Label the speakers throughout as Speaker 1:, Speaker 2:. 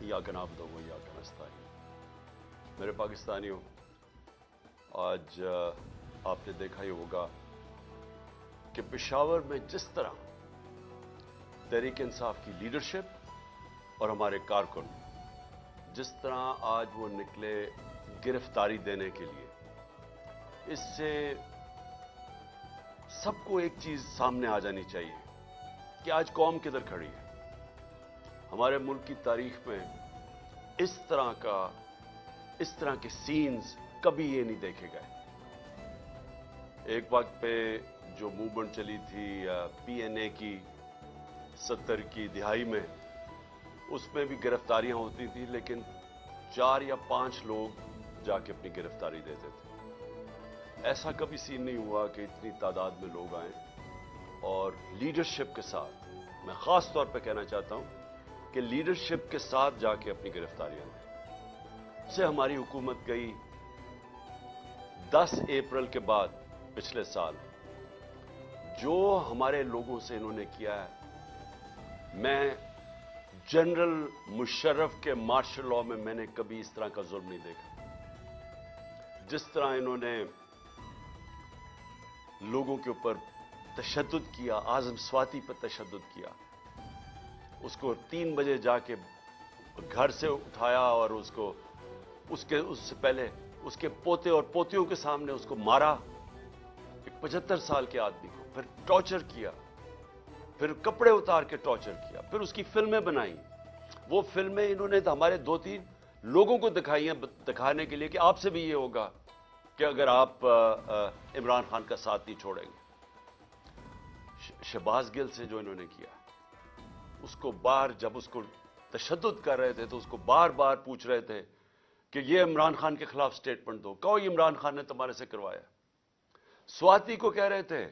Speaker 1: इय्याक नअबुदु व इय्याक नस्तईन। मेरे पाकिस्तानियों, आज आपने देखा ही होगा कि पेशावर में जिस तरह तहरीक इंसाफ की लीडरशिप और हमारे कारकुन जिस तरह आज वो निकले गिरफ्तारी देने के लिए, इससे सबको एक चीज सामने आ जानी चाहिए कि आज कौम किधर खड़ी है। हमारे मुल्क की तारीख में इस तरह के सीन्स कभी ये नहीं देखे गए। एक वक्त पे जो मूवमेंट चली थी पीएनए की 70 की दिहाई में, उसमें भी गिरफ्तारियां होती थी, लेकिन 4 या 5 लोग जाके अपनी गिरफ्तारी देते थे। ऐसा कभी सीन नहीं हुआ कि इतनी तादाद में लोग आए और लीडरशिप के साथ, मैं खास तौर पे कहना चाहता हूं कि लीडरशिप के साथ जाके अपनी गिरफ्तारियां दें। से हमारी हुकूमत गई 10 अप्रैल के बाद पिछले साल, जो हमारे लोगों से इन्होंने किया है, मैं जनरल मुशर्रफ के मार्शल लॉ में मैंने कभी इस तरह का जुल्म नहीं देखा। जिस तरह इन्होंने लोगों के ऊपर तशद्दुद किया, आजम स्वाति पर तशद्दुद किया, उसको 3 बजे जाके घर से उठाया और उससे पहले उसके पोते और पोतियों के सामने उसको मारा, एक 75 साल के आदमी को, फिर टॉर्चर किया, फिर कपड़े उतार के टॉर्चर किया, फिर उसकी फिल्में बनाई। वो फिल्में इन्होंने हमारे 2-3 लोगों को दिखाई हैं, दिखाने के लिए कि आपसे भी ये होगा कि अगर आप इमरान खान का साथ नहीं छोड़ेंगे। शहबाज गिल से जो इन्होंने किया, उसको जब उसको तशद्दुद कर रहे थे तो उसको बार बार पूछ रहे थे कि ये इमरान खान के खिलाफ स्टेटमेंट दो, कहो ये इमरान खान ने तुम्हारे से करवाया। स्वाति को कह रहे थे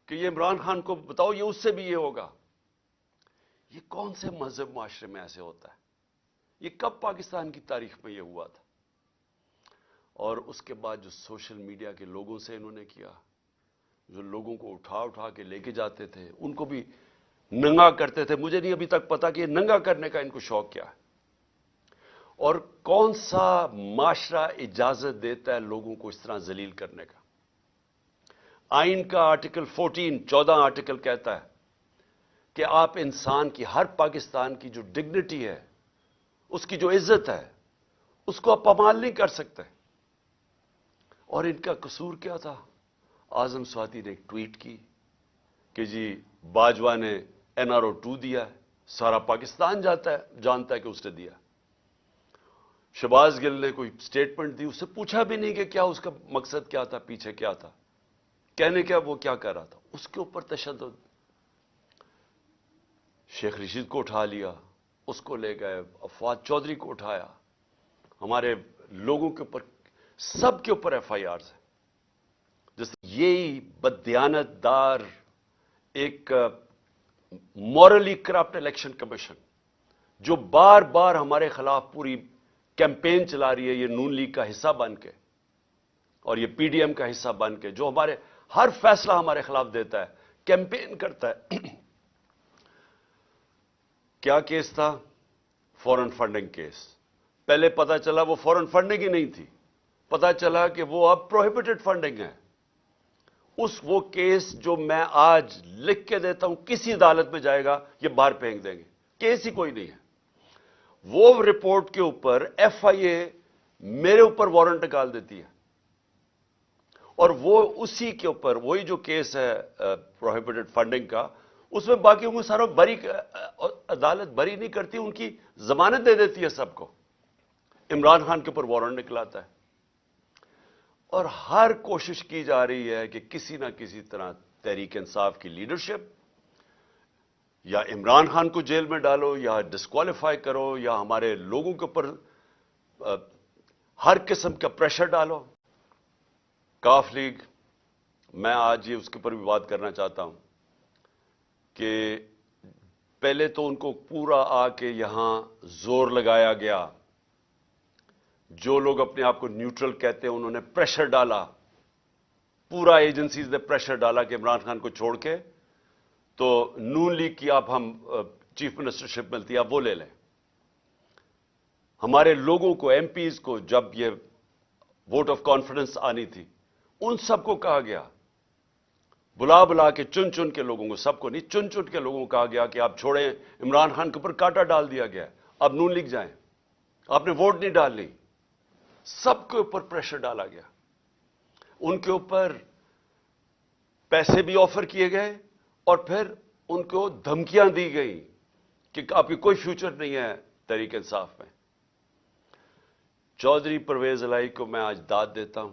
Speaker 1: कि ये इमरान खान को बताओ, ये उससे भी ये होगा। ये कौन से मजहब माशरे में ऐसे होता है? ये कब पाकिस्तान की तारीख में ये हुआ था? और उसके बाद जो सोशल मीडिया के लोगों से इन्होंने किया, जो लोगों को उठा उठा के लेके जाते थे, उनको भी नंगा करते थे। मुझे नहीं अभी तक पता कि नंगा करने का इनको शौक क्या है, और कौन सा माशरा इजाजत देता है लोगों को इस तरह जलील करने का। आइन का आर्टिकल 14 आर्टिकल कहता है कि आप इंसान की, हर पाकिस्तान की जो डिग्निटी है, उसकी जो इज्जत है, उसको आप पामाल नहीं कर सकते। और इनका कसूर क्या था? आजम स्वाति ने एक ट्वीट की कि जी बाजवा ने NRO 2 दिया है, सारा पाकिस्तान जानता है कि उसने दिया। शहबाज गिल ने कोई स्टेटमेंट दी, उससे पूछा भी नहीं कि क्या उसका मकसद क्या था, पीछे क्या था, कहने क्या वो क्या कर रहा था। उसके ऊपर तशद्दुद। शेख रशीद को उठा लिया, उसको ले गए, अफवाद चौधरी को उठाया, हमारे लोगों के ऊपर, सब के ऊपर FIRs है। जैसे यही बददियानतदार एक मॉरली करप्ट इलेक्शन कमीशन जो बार बार हमारे खिलाफ पूरी कैंपेन चला रही है, ये नून लीग का हिस्सा बन के और ये PDM का हिस्सा बन के, जो हमारे हर फैसला हमारे खिलाफ देता है, कैंपेन करता है। क्या केस था? Foreign funding case. पहले पता चला वो फॉरेन फंडिंग ही नहीं थी, पता चला कि वो अब प्रोहिबिटेड फंडिंग है। वो केस जो मैं आज लिख के देता हूं, किसी अदालत में जाएगा, ये बाहर फेंक देंगे, केस ही कोई नहीं है। वो रिपोर्ट के ऊपर FIA मेरे ऊपर वारंट निकाल देती है, और वो उसी के ऊपर, वही जो केस है प्रोहिबिटेड फंडिंग का, उसमें बाकियों को सारा अदालत बरी नहीं करती, उनकी जमानत दे देती है सबको। इमरान खान के ऊपर वारंट निकलाता है, और हर कोशिश की जा रही है कि किसी ना किसी तरह तहरीक इंसाफ की लीडरशिप, या इमरान खान को जेल में डालो, या डिस्क्वालीफाई करो, या हमारे लोगों के ऊपर हर किस्म का प्रेशर डालो। काफ लीग, मैं आज ये उसके ऊपर भी बात करना चाहता हूं कि पहले तो उनको पूरा आके यहां जोर लगाया गया, जो लोग अपने आप को न्यूट्रल कहते हैं उन्होंने प्रेशर डाला, पूरा एजेंसीज ने प्रेशर डाला कि इमरान खान को छोड़ के तो नून लीग की आप हम चीफ मिनिस्टरशिप मिलती है, आप वो ले लें। हमारे लोगों को, एमपीज को, जब ये वोट ऑफ कॉन्फिडेंस आनी थी, उन सबको कहा गया, बुला बुला के, चुन चुन के लोगों को, सबको नहीं, चुन चुन के लोगों को कहा गया कि आप छोड़ें, इमरान खान के ऊपर कांटा डाल दिया गया, अब नून लीग जाएं, आपने वोट नहीं डालनी। सबके ऊपर प्रेशर डाला गया, उनके ऊपर पैसे भी ऑफर किए गए और फिर उनको धमकियां दी गई कि आपकी कोई फ्यूचर नहीं है तहरीक इंसाफ में। चौधरी परवेज इलाही को मैं आज दाद देता हूं,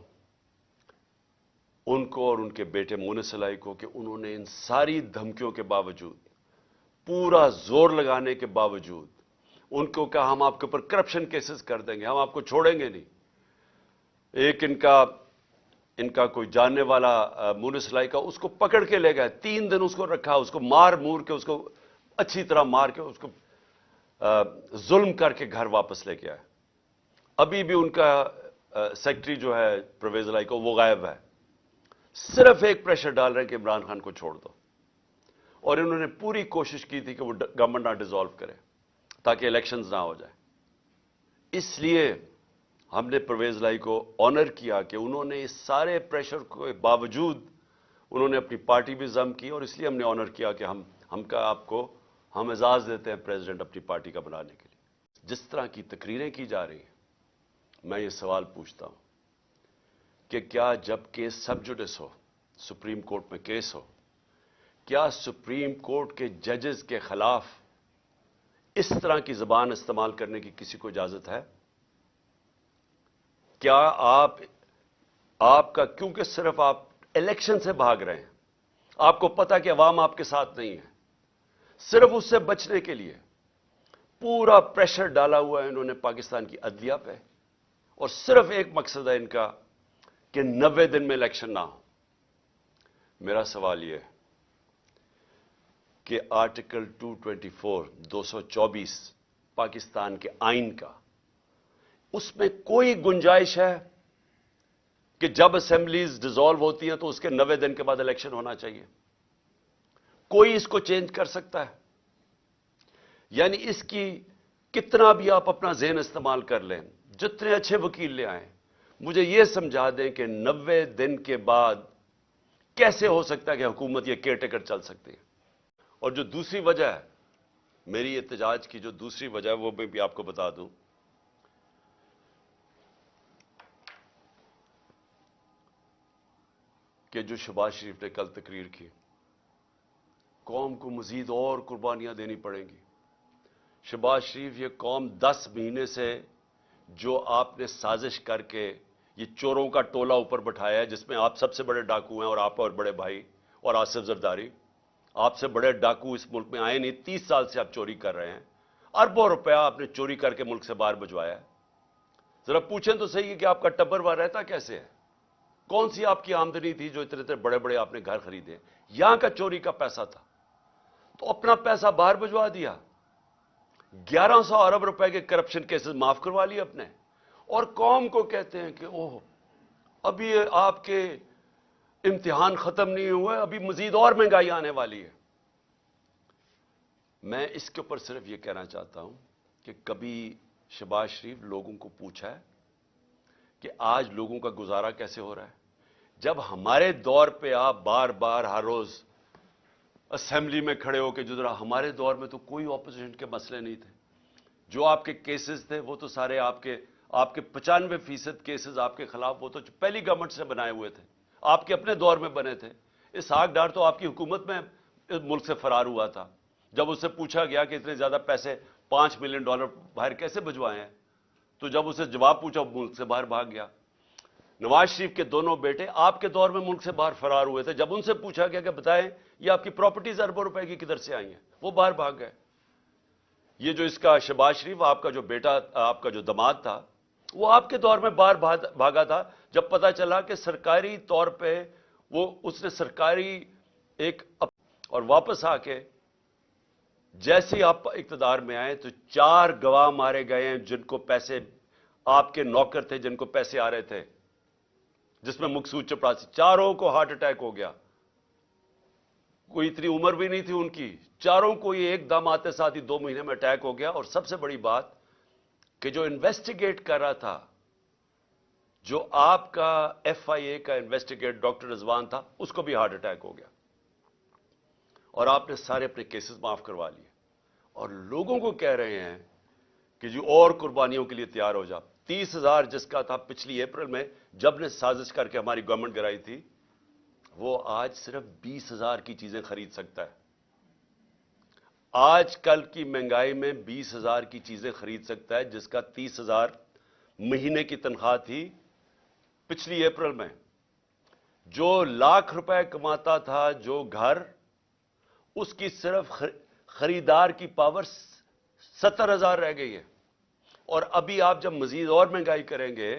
Speaker 1: उनको और उनके बेटे मोनिस इलाही को, कि उन्होंने इन सारी धमकियों के बावजूद, पूरा जोर लगाने के बावजूद, उनको कहा हम आपके ऊपर करप्शन केसेस कर देंगे, हम आपको छोड़ेंगे नहीं। एक इनका कोई जानने वाला मोनिस इलाही का, उसको पकड़ के ले गए, 3 दिन उसको रखा, उसको मार मूर के, उसको अच्छी तरह मार के, उसको जुल्म करके घर वापस लेके आए। अभी भी उनका सेक्रेटरी जो है परवेज इलाही को, वो गायब है। सिर्फ एक प्रेशर डाल रहे हैं कि इमरान खान को छोड़ दो, और इन्होंने पूरी कोशिश की थी कि वो गवर्नमेंट ना डिसॉल्व करे ताकि इलेक्शंस ना हो जाए। इसलिए हमने परवेज इलाही को ऑनर किया कि उन्होंने इस सारे प्रेशर के बावजूद उन्होंने अपनी पार्टी भी जम की, और इसलिए हमने ऑनर किया कि हम एजाज देते हैं प्रेसिडेंट अपनी पार्टी का बनाने के लिए। जिस तरह की तकरीरें की जा रही हैं, मैं ये सवाल पूछता हूं कि क्या जब केस सब जुडिस हो, सुप्रीम कोर्ट में केस हो, क्या सुप्रीम कोर्ट के जजेस के खिलाफ इस तरह की जबान इस्तेमाल करने की किसी को इजाजत है? क्या आपका, क्योंकि सिर्फ आप इलेक्शन से भाग रहे हैं, आपको पता कि अवाम आपके साथ नहीं है, सिर्फ उससे बचने के लिए पूरा प्रेशर डाला हुआ है इन्होंने पाकिस्तान की अदलिया पे, और सिर्फ एक मकसद है इनका कि 90 दिन में इलेक्शन ना हो। मेरा सवाल यह है कि आर्टिकल 224 पाकिस्तान के आइन का, उसमें कोई गुंजाइश है कि जब असेंबलीज डिसॉल्व होती हैं तो उसके 90 दिन के बाद इलेक्शन होना चाहिए? कोई इसको चेंज कर सकता है? यानी इसकी कितना भी आप अपना ज़हन इस्तेमाल कर लें, जितने अच्छे वकील ले आए, मुझे यह समझा दें कि 90 दिन के बाद कैसे हो सकता है कि हुकूमत यह केयरटेकर चल सकती है। और जो दूसरी वजह है, मेरी एहतजाज की जो दूसरी वजह है, वो मैं भी आपको बता दूं कि जो शहबाज शरीफ ने कल तकरीर की, कौम को मजीद और कुर्बानियां देनी पड़ेंगी। शहबाज शरीफ, ये कौम 10 महीने से जो आपने साजिश करके ये चोरों का टोला ऊपर बैठाया है, जिसमें आप सबसे बड़े डाकू हैं और आप और बड़े भाई और आसिफ जरदारी, आपसे बड़े डाकू इस मुल्क में आए नहीं। 30 साल से आप चोरी कर रहे हैं, अरबों रुपया आपने चोरी करके मुल्क से बाहर भिजवाया है। जरा पूछें तो सही है कि आपका टब्बर वहां रहता कैसे है? कौन सी आपकी आमदनी थी जो इतने इतने बड़े बड़े आपने घर खरीदे? यहां का चोरी का पैसा था, तो अपना पैसा बाहर भिजवा दिया। 1100 अरब रुपए के करप्शन केसेस माफ करवा लिए अपने, और कौम को कहते हैं कि ओह, अभी आपके इम्तिहान खत्म नहीं हुए, अभी मजीद और महंगाई आने वाली है। मैं इसके ऊपर सिर्फ यह कहना चाहता हूं कि कभी शहबाज शरीफ लोगों को पूछा है कि आज लोगों का गुजारा कैसे हो रहा है? जब हमारे दौर पे आप बार बार हर रोज असेंबली में खड़े होकर, जो जरा हमारे दौर में तो कोई ऑपोजिशन के मसले नहीं थे, जो आपके केसेस थे वो तो सारे आपके 95% केसेस आपके खिलाफ वो तो पहली गवर्नमेंट से बनाए हुए थे, आपके अपने दौर में बने थे। इसहाक डार तो आपकी हुकूमत में इस मुल्क से फरार हुआ था। जब उससे पूछा गया कि इतने ज्यादा पैसे $5 मिलियन बाहर कैसे भिजवाए हैं, तो जब उसे जवाब पूछा, मुल्क से बाहर भाग गया। नवाज शरीफ के दोनों बेटे आपके दौर में मुल्क से बाहर फरार हुए थे। जब उनसे पूछा गया कि बताएं ये आपकी प्रॉपर्टीज अरबों रुपए की किधर से आई हैं, वो बाहर भाग गए। ये जो इसका शहबाज शरीफ, आपका जो बेटा, आपका जो दामाद था, वो आपके दौर में बाहर भागा था, जब पता चला कि सरकारी तौर पे वो उसने सरकारी एक, और वापस आके जैसे ही आप इक्तदार में आए तो 4 गवाह मारे गए हैं, जिनको पैसे, आपके नौकर थे जिनको पैसे आ रहे थे, जिसमें मकसूद चपरासी, चारों को हार्ट अटैक हो गया। कोई इतनी उम्र भी नहीं थी उनकी, चारों को ये एकदम आते साथ ही 2 महीने में अटैक हो गया। और सबसे बड़ी बात, کہ جو انویسٹیگیٹ کر رہا تھا، جو آپ کا FIA کا انویسٹیگیٹ ڈاکٹر رضوان تھا، اس کو بھی ہارٹ اٹیک ہو گیا اور آپ نے سارے اپنے کیسز معاف کروا لیے اور لوگوں کو کہہ رہے ہیں کہ جو اور قربانیوں کے لیے تیار ہو جا۔ 30,000 جس کا تھا پچھلی اپریل میں جب نے سازش کر کے ہماری گورنمنٹ گرائی تھی، وہ آج صرف 20,000 کی چیزیں خرید سکتا ہے۔ آج کل کی مہنگائی میں 20,000 کی چیزیں خرید سکتا ہے، جس کا 30,000 مہینے کی تنخواہ تھی پچھلی اپریل میں۔ جو لاکھ روپے کماتا تھا جو گھر، اس کی صرف خریدار کی پاور 70,000 رہ گئی ہے۔ اور ابھی آپ جب مزید اور مہنگائی کریں گے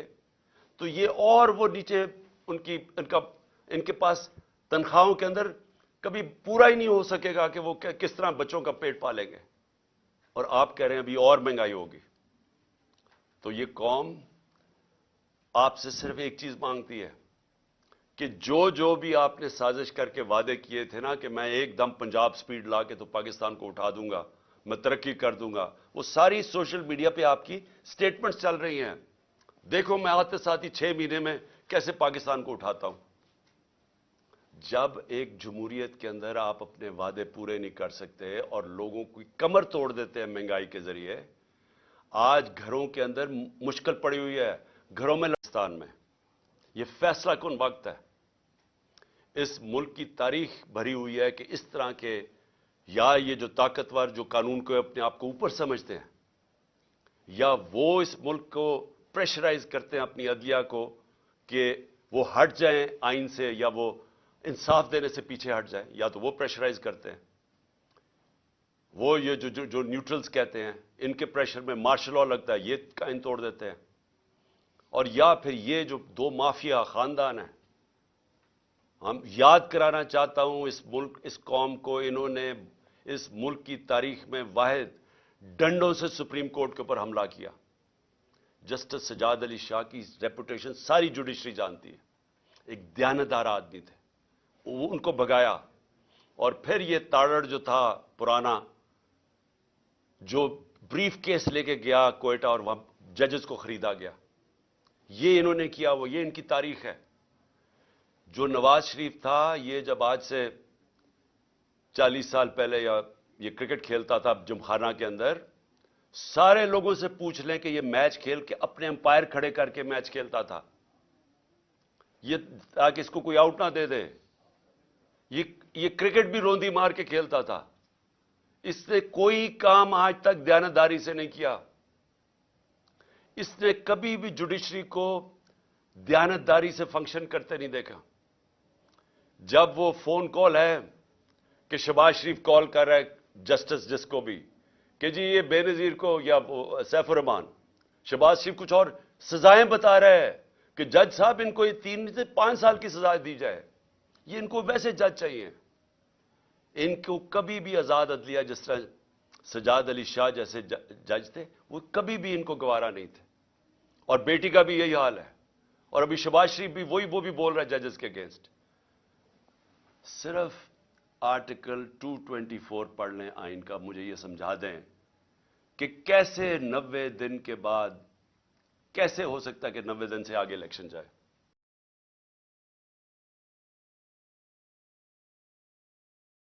Speaker 1: تو یہ اور وہ نیچے ان کے پاس تنخواہوں کے اندر کبھی پورا ہی نہیں ہو سکے گا کہ وہ کس طرح بچوں کا پیٹ پالیں گے، اور آپ کہہ رہے ہیں ابھی اور مہنگائی ہوگی۔ تو یہ قوم آپ سے صرف ایک چیز مانگتی ہے کہ جو بھی آپ نے سازش کر کے وعدے کیے تھے نا کہ میں ایک دم پنجاب سپیڈ لا کے تو پاکستان کو اٹھا دوں گا، میں ترقی کر دوں گا، وہ ساری سوشل میڈیا پہ آپ کی سٹیٹمنٹس چل رہی ہیں۔ دیکھو میں آتے ساتھ ہی 6 مہینے میں کیسے پاکستان کو اٹھاتا ہوں۔ جب ایک جمہوریت کے اندر آپ اپنے وعدے پورے نہیں کر سکتے اور لوگوں کی کمر توڑ دیتے ہیں مہنگائی کے ذریعے، آج گھروں کے اندر مشکل پڑی ہوئی ہے، گھروں میں پاکستان میں یہ فیصلہ کن وقت ہے۔ اس ملک کی تاریخ بھری ہوئی ہے کہ اس طرح کے یا یہ جو طاقتور جو قانون کو اپنے آپ کو اوپر سمجھتے ہیں، یا وہ اس ملک کو پریشرائز کرتے ہیں اپنی عدلیہ کو کہ وہ ہٹ جائیں آئین سے، یا وہ انصاف دینے سے پیچھے ہٹ جائیں، یا تو وہ پریشرائز کرتے ہیں، وہ یہ جو نیوٹرلز کہتے ہیں ان کے پریشر میں مارشل لا لگتا ہے، یہ قائم توڑ دیتے ہیں، اور یا پھر یہ جو دو مافیا خاندان ہیں۔ ہم یاد کرانا چاہتا ہوں اس ملک، اس قوم کو، انہوں نے اس ملک کی تاریخ میں واحد ڈنڈوں سے سپریم کورٹ کے اوپر حملہ کیا۔ جسٹس سجاد علی شاہ کی ریپوٹیشن ساری جوڈیشری جانتی ہے، ایک دیانتدار آدمی تھے، وہ ان کو بھگایا، اور پھر یہ تاڑڑ جو تھا پرانا، جو بریف کیس لے کے گیا کوئٹہ اور وہاں ججز کو خریدا گیا، یہ انہوں نے کیا، وہ یہ ان کی تاریخ ہے۔ جو نواز شریف تھا، یہ جب آج سے 40 سال پہلے یا یہ کرکٹ کھیلتا تھا جمخانہ کے اندر، سارے لوگوں سے پوچھ لیں کہ یہ میچ کھیل کے اپنے امپائر کھڑے کر کے میچ کھیلتا تھا، یہ تاکہ اس کو کوئی آؤٹ نہ دے دے۔ یہ کرکٹ بھی روندی مار کے کھیلتا تھا۔ اس نے کوئی کام آج تک دیانتداری سے نہیں کیا۔ اس نے کبھی بھی جوڈیشری کو دیانتداری سے فنکشن کرتے نہیں دیکھا۔ جب وہ فون کال ہے کہ شہباز شریف کال کر رہا ہے جسٹس جس کو بھی کہ جی یہ بے نظیر کو یا سیف الرحمان، شہباز شریف کچھ اور سزائیں بتا رہے ہیں کہ جج صاحب ان کو یہ 3 سے 5 سال کی سزا دی جائے، یہ ان کو ویسے جج چاہیے۔ ان کو کبھی بھی آزاد عدلیہ، جس طرح سجاد علی شاہ جیسے جج تھے، وہ کبھی بھی ان کو گوارا نہیں تھے، اور بیٹی کا بھی یہی حال ہے، اور ابھی شہباز شریف بھی وہ بھی بول رہا ہے ججز کے اگینسٹ۔ صرف آرٹیکل 224 پڑھ لیں آئین کا، مجھے یہ سمجھا دیں کہ کیسے 90 دن کے بعد کیسے ہو سکتا ہے کہ 90 دن سے آگے الیکشن جائے۔